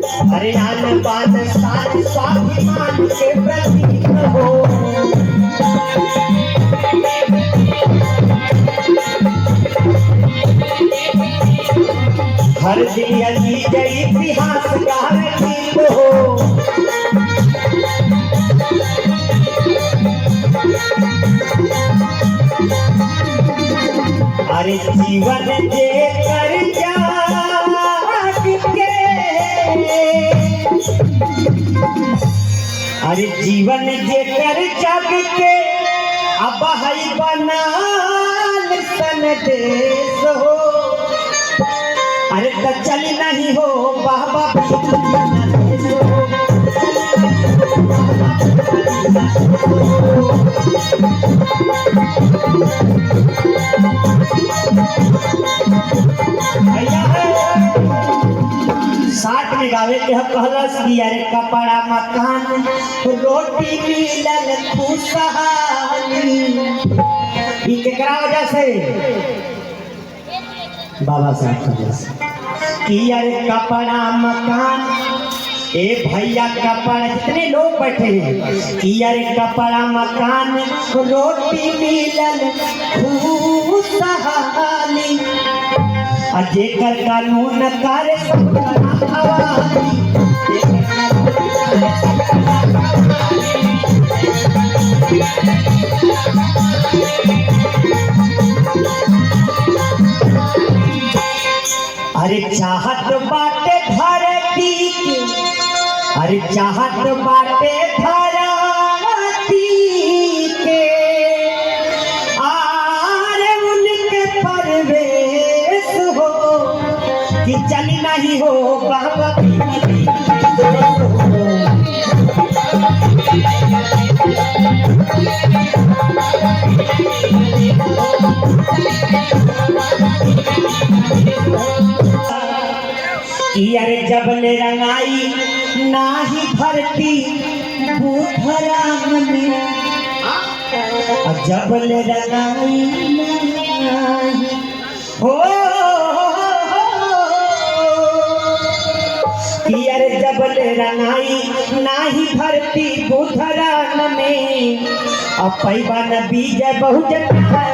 अरे आन बान शान स्वाभिमान के प्रतीक हो। हर दिन अली जय इतिहास का गीत हो। अरे जीवन जे कर जाग के, अरे जीवन जे कर जाग के अब हई बनाल सन देश हो। अरे तो चल नहीं हो बाबा साथ में गावे के कहलस कि अरे कपड़ा मकान रोटी मिलल खुशहाली। ई केकरा वजह से? बाबा साहब वजह से। कि अरे कपड़ा मकान, ए भैया कपड़ा, जितने लोग बैठे हैं, कि अरे कपड़ा मकान रोटी मिलल खुशहाली। जेकर कानून करे अरे चाहत बाटे धरती के, अरे चाहत बाटे धरती के, आरे उनके परवेश हो। कि चल नहीं हो बाबा अरे जबले रंगाई नाही धरती भूधराम में, जबले रंगाई नाही हो। अरे जबले रंगाई नाही धरती भूधराम में, अब पैबा न बीज बहुजन है।